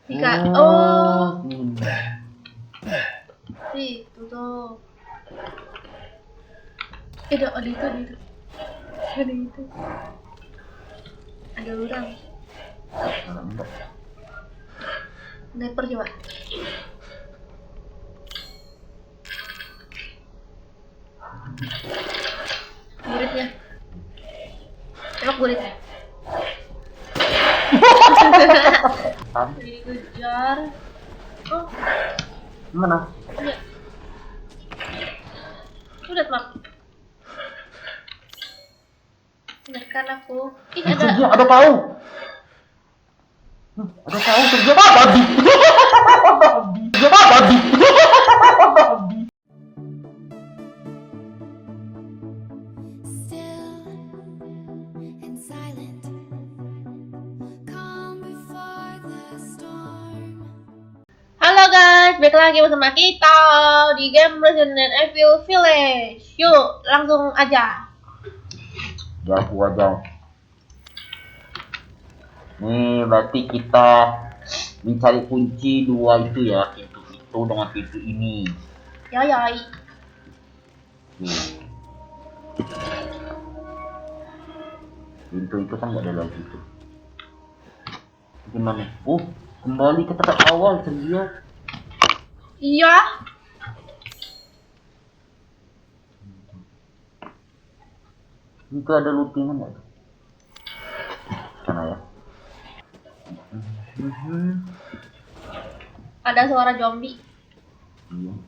Oh. Itu tuh. Ada itu. Ada itu. Ada orang. Sniper coba. Guritnya. Tembak guritnya. Dikejar. Oh. Mana? Iya. Udah tembak. Biarkan aku. Ih, ada tahu. Ada tahu kerja babi. Kerja babi. Halo guys, balik lagi bersama kita di game Resident Evil Village. Yuk, langsung aja. Ya aku aja. Nih berarti kita mencari kunci dua itu ya, pintu itu dengan pintu ini. Yoi. Pintu itu kan nggak ada lagi tuh. Gimana? Kembali ke tempat awal terlihat. Iya. Itu ada lootingan nggak? Sana ya. Ada suara zombie. Iya.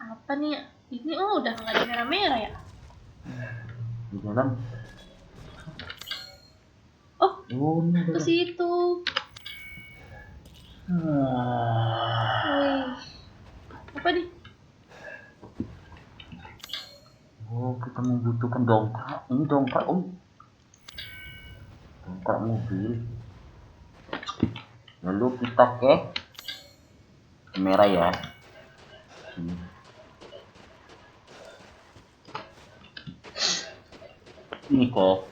Apa nih? Ini udah nggak ada merah-merah ya? Di dalam. Oh, Ini ke situ. Wih. Apa nih? Kita membutuhkan dongkrak. Ini dongkrak, dongkrak mobil. Lalu kita ke kamera ya. Ini kok.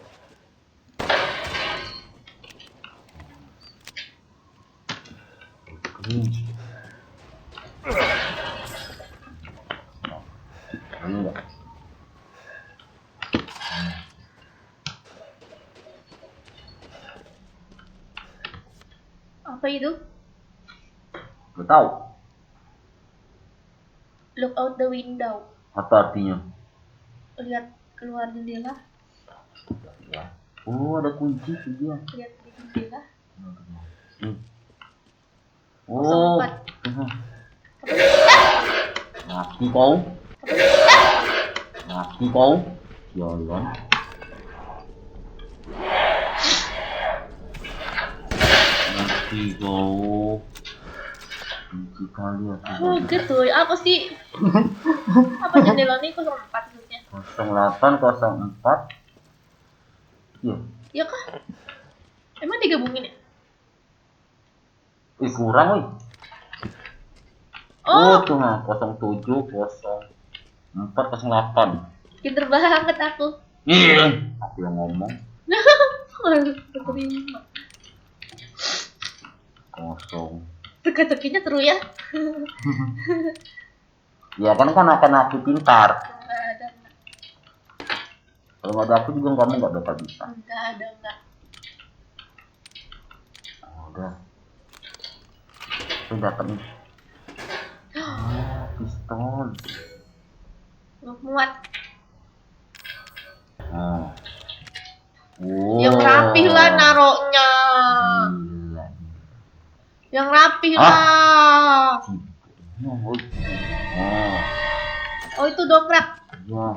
Enggak. Apa itu? Gak tahu. Look out the window. Apa artinya? Lihat keluar jendela. Ya. Ada kunci sih dia. Lihat di jendela. Mati kau. Mati kau. Jalan. Mati kau. Kunci kali ya. Gitu. Apa sih? Apa jendela ini 04 maksudnya? 0804. Iya. Ya kah? Emang digabungin ya? Kurang woi. Tuh 070408. Pinter banget aku. Iya. Aku yang ngomong. Terima. Kosong. Teka-tekinya seru ya. Ya kan akan aku pintar. Nggak ada. Kalau nggak ada aku juga kamu nggak bakal bisa. Nggak ada. Udah. Saya dapat nih. Pistol. Muat. Wow. Yang rapih lah naroknya. Gila. Yang rapih lah. Oh itu dongkrak. Ya.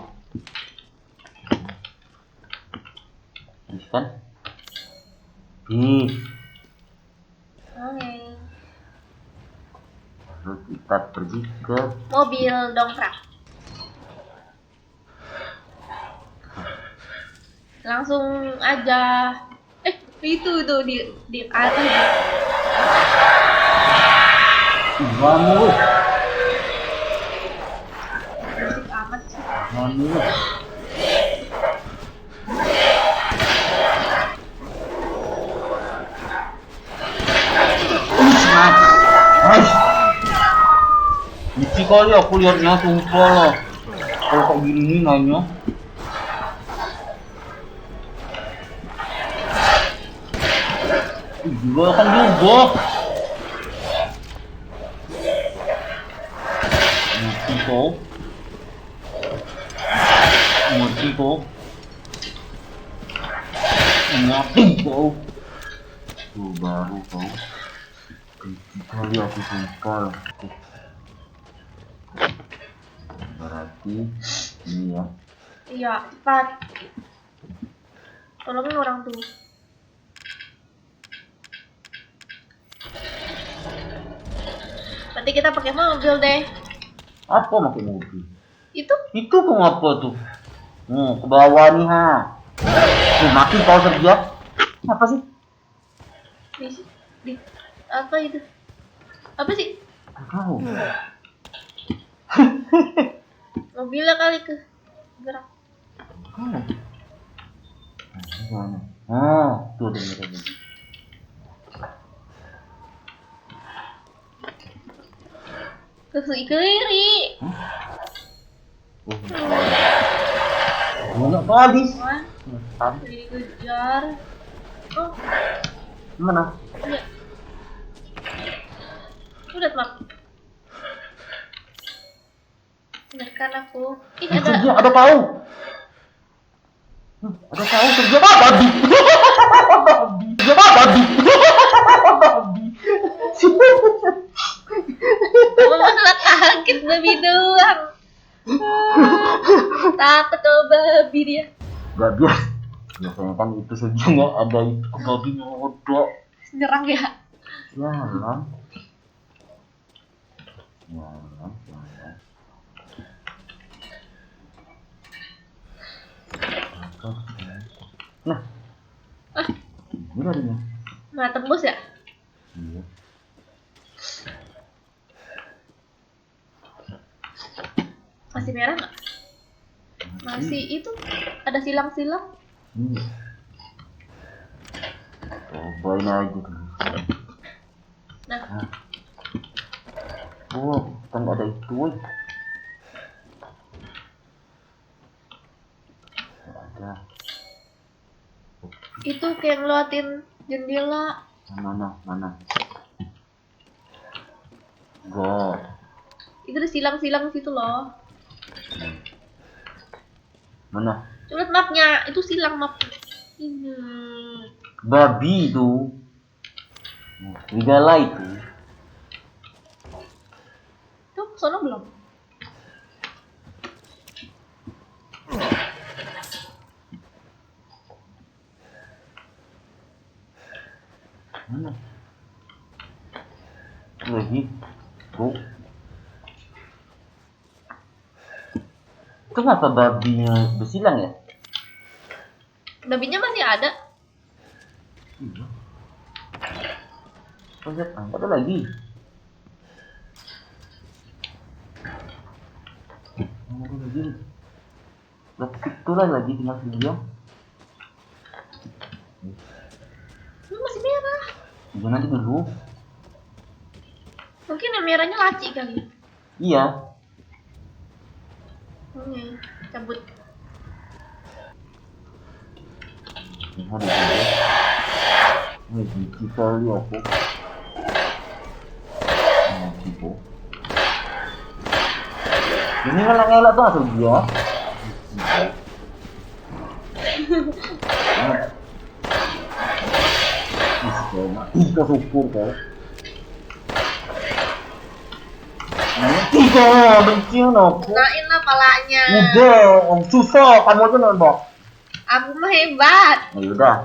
Kan? Oke. Lalu kita pergi ke Mobil dongkrak. Langsung aja. Itu di atas. Kamu. Berisik amat sih. Kamu. Lucu kali aku liatnya, sumpah lah. Kalau kayak gini nanya. Gila kan juga. Mati kau. Mati kau. Mati kau. Tuh baru kau. Kali aku sumpah. Berarti ini ya. Iya, cepat. Tolongin orang tuh. Nanti kita pakai mobil deh. Apa pakai mobil? Itu Itu apa tuh? Ke bawah nih ha. Tuh makin kau kerja. Apa sih? di apa itu? Apa sih? Tahu. Mobilnya kali ke gerak. Tuh dengerin. Ke kiri. Enggak habis. Wah, dikejar. Oh, Mana? iya. Udah telat. Biarkan aku. Ih, Kerja ada tahu. Ada tahu kerja apa babi? Kerja apa babi? Mama malah kaget babi doang. Takut sama babi dia. Gak biasa. Biasanya kan itu saja nggak ada itu babi nyodok. Nyerang ya. Jalan. Nah, ini tadinya. Nah, tembus ya? Iya. Masih merah nggak? Masih itu ada silang-silang. Iya. Cobain aja dulu. Nah, Oh, kan nggak ada itu. Woy. Nggak ada. itu kayak ngeluatin jendela. Mana? Go. Itu ada silang-silang situ loh. Mana? Coba lihat mapnya, itu silang map. Ini. Babi itu. Serigala itu. Tuh, sono belum? Mana? Lagi. Tuh. Kenapa babinya bersilang ya? Babinya masih ada. Iya. Lihat, ada lagi. Ada lagi. Itulah lagi tinggal dia. Ini masih merah. Jangan nanti dulu. Mungkin yang merahnya laci kali. Iya. Oke, cabut. Ada juga. Ini biji kali aku. Gitu. Ini ngelak-ngelak tuh asal dia. Tiga syukur kau. Tiga bencian aku. Kenain lah palanya. Udah, om susah kamu aja nembak. Aku mah hebat. Nah, yaudah.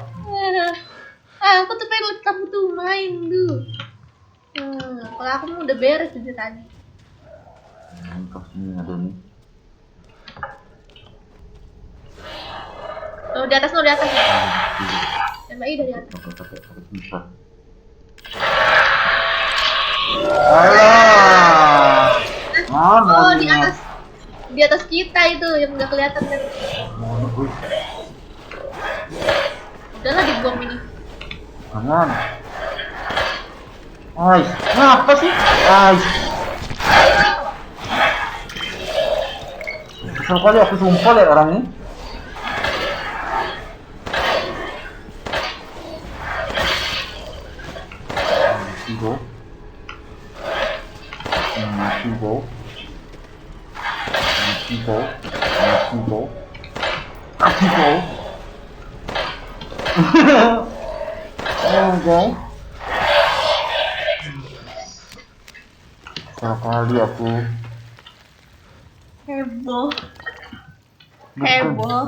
Aku tuh pengen lihat kamu tuh main dulu. Kalau aku mah udah beres dari tadi. Mantap sini ada nih. Oh, di atas, no, di atas. MI dari atas. Pakai bisa. Alah. kita itu yang nggak kelihatan kan. Udahlah dibom ini. Jangan. Ais, ngapa sih? Ais. Kesel kali aku sumpah lihat orang ini. Mati go. Mati go. Mati go. Mati go. Mati go. Oh go. Sekali aku. Heboh. Heboh.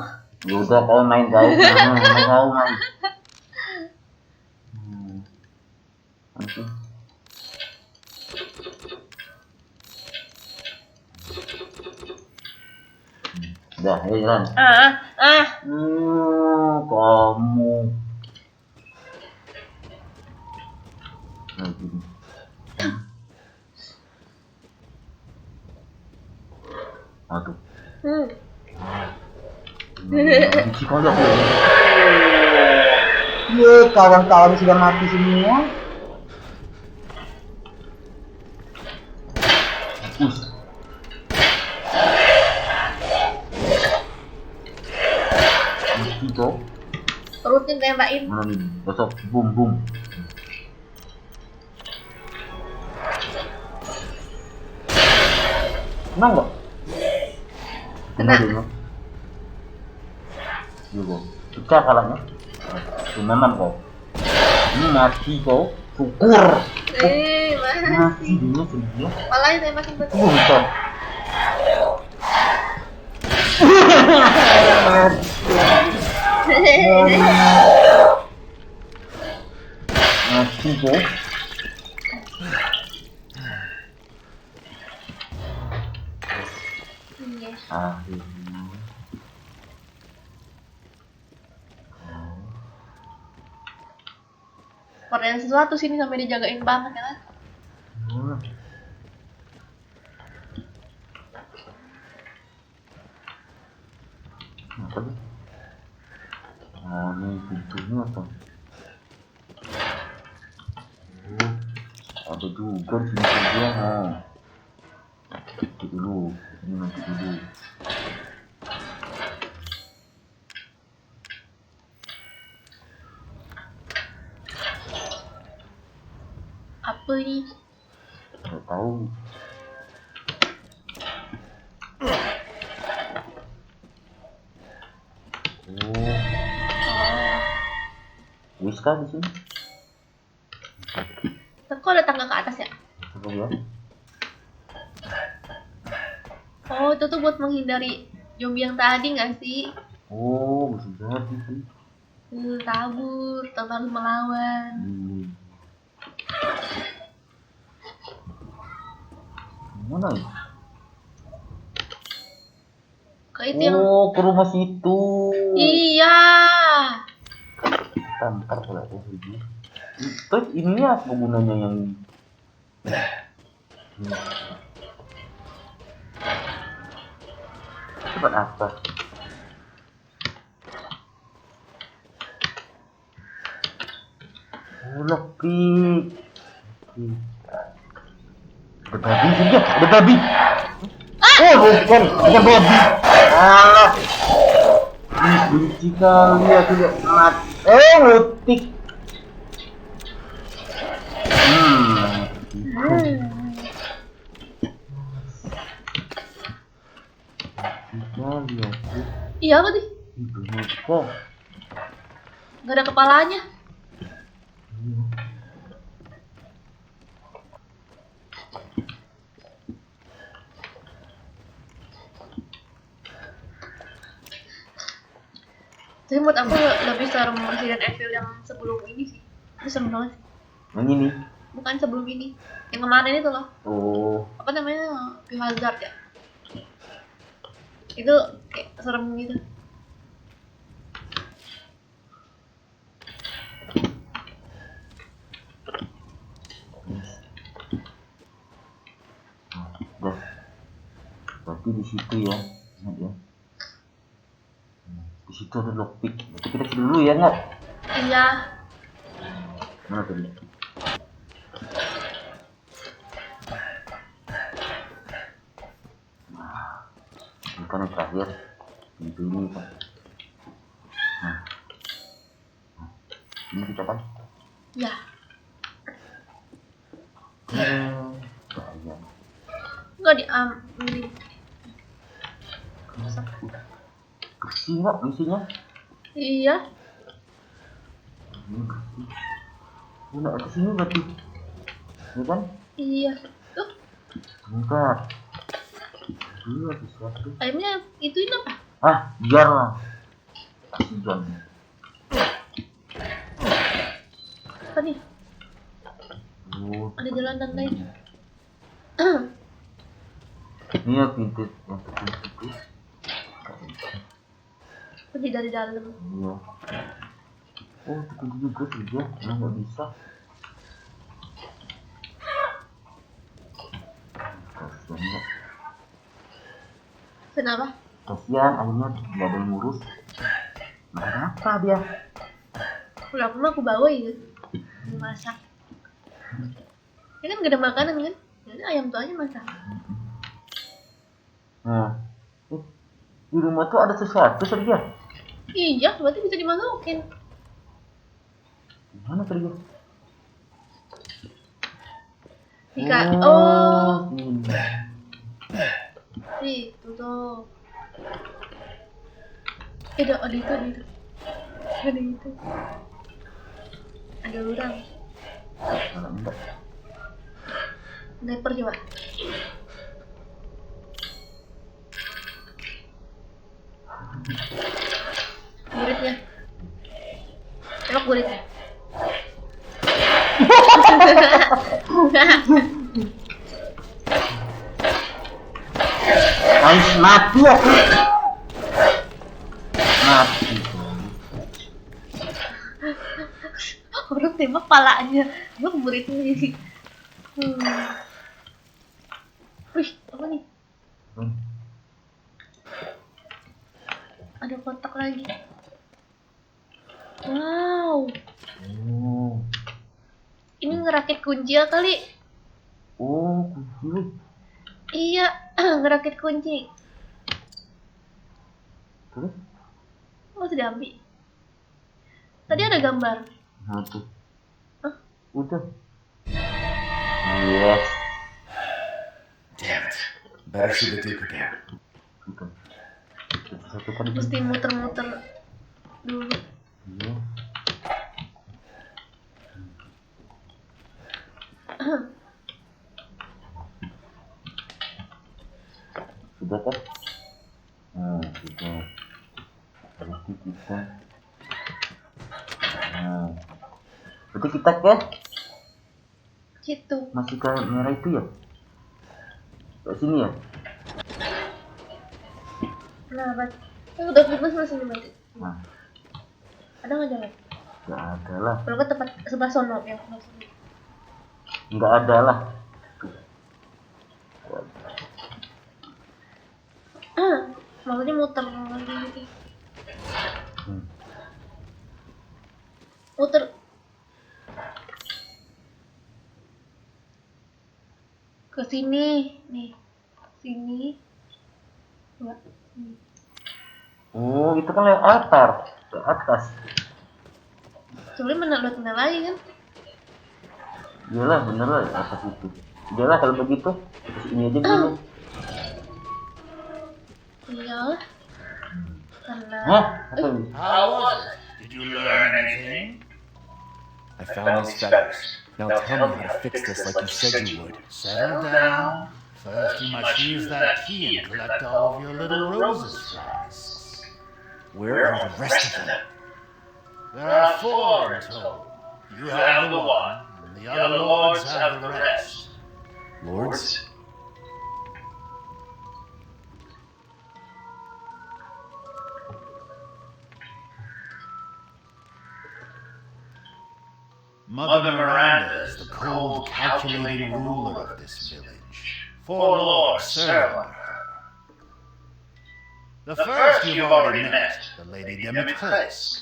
Yaudah kau main guys, kau main. Nanti. Udah, ayo jalan. Kamu. Nah, gini. Aduh. Benci kali aku. Ye, kawan-kawan sudah mati semua. Mati kok. Rutin tembakin. Mana nih? Besok boom boom. Menang nggak? Kena. Juga. Pecah kalahnya. Cuman kok. Ini mati kok. Syukur. Mati dia sedih. Malah tembakin betul. Bentar. Mati kok. Akhirnya. Pertanyaan sesuatu sini sampai dijagain banget ya kan? Apa nih? Ini pintunya apa? Ada juga di sini juga. Nanti dulu, ini nanti dulu. Apa ini? Nggak tahu. Wiska di sini. Kok ada tangga ke atas ya? Coba ya. Oh, itu tuh buat menghindari zombie yang tadi nggak sih? Oh, bisa jadi sih. Kabur tanpa harus melawan. Mana ya? Ke itu yang ke rumah situ. iya. Ntar kalau aku pergi. Terus ini apa gunanya yang cepat apa? Oh, lebih. Ada babi juga, ada babi. Oh, bukan babi. Alah. Benci kali aku lihat mati. Ngutik. Iya apa sih? Kok? Nggak ada kepalanya. Tapi menurut aku lebih serem Resident Evil yang sebelum ini sih. Itu serem banget sih. Yang ini? Bukan sebelum ini. Yang kemarin itu loh. Oh. Apa namanya? Biohazard ya? Itu kayak serem gitu. Berarti di situ ya. Ingat ya. Di situ ada lockpick. Berarti kita cari dulu ya, nggak? Iya. Mana tadi? Nah, ini kan yang terakhir. Pintu ini kan. Nah, ini kita kan? Ya. Bahaya. Enggak diambil. Bersih nggak isinya? Iya. Ini bersih. Ini nggak kesini berarti. Ini kan? Iya. Tuh, Bentar. Dulu ada sesuatu. ayamnya ituin apa? Ah, biarlah. Kasih jam. Apa nih? Oh, Ada jalanan lain. ini ya pintu yang terkunci itu. Kunci dari dalam. Iya. Oh, terkunci juga sih dia. Nah, nggak bisa. Kasian ya. Kenapa? Kasian, akhirnya nggak ada yang ngurus. Nah, kenapa dia? Kalau aku mah aku bawa ya. Masak. Ini kan gak ada makanan kan? Jadi ayam tuh aja masak. Nah, di rumah tuh ada sesuatu tadi dia. Iya, berarti bisa dimasukin. Mana tadi dia? Jika, oh, Ini. itu tuh. Ada itu, ada itu. Ada itu. Ada orang. Mana enggak? Sniper coba. Buritnya. Tembak buritnya. Mati aku. Mati. Orang tembak palanya. Tembak buritnya jadi. Wih, apa nih? Ada kotak lagi. Wow. Oh. Ini ngerakit kunci ya kali? Oh, kunci. Iya, ngerakit kunci. Terus? Oh, sudah ambil. Tadi ada gambar. Nah, tuh. Hah? Udah. Yes. Damn it. Better see the Duke again. Bukan. Satu kali. Mesti muter-muter dulu. Iya. Sudah kan? Nah, sudah. Berarti kita. Nah, berarti kita ke Situ. masih ke merah itu ya? Ke sini ya? Nah, udah fokus masih berarti. Nah, Ada nggak jalan? nggak ada lah. Kalau ke tempat sebelah sono yang sebelah sono. Nggak ada lah. Maksudnya muter lagi gitu. Muter. Ke sini, nih. Sini. Enggak. Oh, itu kan lewat altar ke atas. Soalnya mana lihat mana lagi kan? Iyalah, bener lah atas itu. Udahlah kalau begitu, terus ini aja dulu. Iya. Karena Hah? Apa ini? How was it? Did you learn anything? I found these feathers. Now tell me how to fix this like you said you would. Settle down. First, you must use that key and collect all of your little roses flasks. Where are the rest of them? There are 4 in total. You have the one, and the other lords have the rest. Lords? Mother Miranda is the cold, calculating ruler of this village. 4 lords serve under her. The first you've already met, the Lady Demetresque.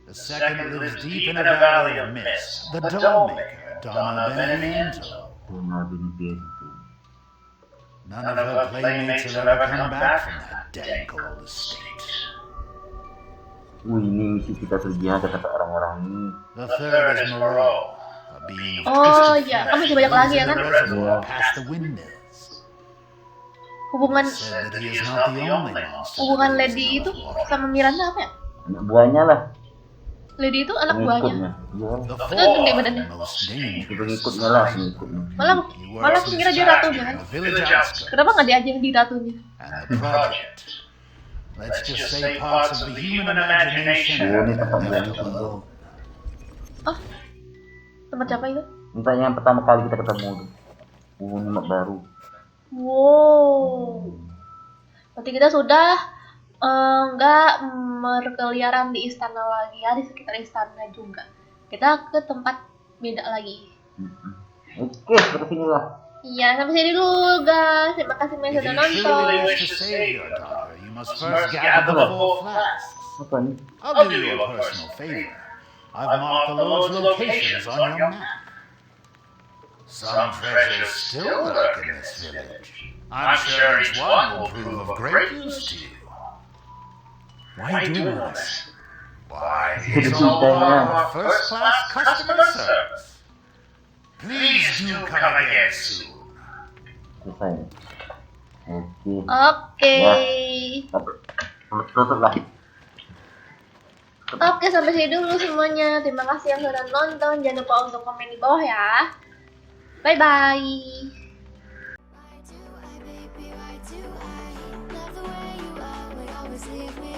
The second lives deep in a valley of mist, the dollmaker, Donna Benevento. None of her playmates have ever come back from that dank old estate. Ini misi kita terjadi kata orang-orang ini. The third is Moreau, a being of Oh twisted iya, flesh kan masih banyak lagi ya who kan? lives in the reservoir past the windmills. Hubungan Said that he is not the only monster hubungan that lives Lady in itu the water. sama Miranda apa ya? Anak buahnya lah, Lady itu anak buahnya. pengikutnya. Iya, The Itu gede fourth badannya. and most dangerous. pengikutnya lah, pengikutnya. Malah He malah works in kira his dia ratunya factory kan? on the village outskirts. Kenapa nggak dia aja yang di ratunya? And the project. Let's just say parts of the human imagination Oh, ini are tempat left buahnya. alone. Oh, tempat siapa itu? Entah yang pertama kali kita ketemu tuh. Ini mak baru. Wow. Berarti kita sudah nggak berkeliaran di istana lagi ya, di sekitar istana juga. Kita ke tempat beda lagi. Oke, seperti sinilah. Iya, sampai sini dulu guys. Terima kasih yang If sudah you truly nonton. wish to save your daughter, you must first gather the 4 flasks. Apa nih? I'll do you a personal favor. I've marked the Lord's locations on your map. Some treasures still lurk in this village. I'm sure each one will prove of great use to you. Why are you doing all this? Why, it's all part of our first-class customer service. Please do come again soon. Selesai. Oke. Oke. Tutup lah. Oke, sampai sini dulu semuanya. Terima kasih yang sudah nonton. Jangan lupa untuk komen di bawah ya. Bye bye. Why do I, baby, why do I love the way you are, but always leave me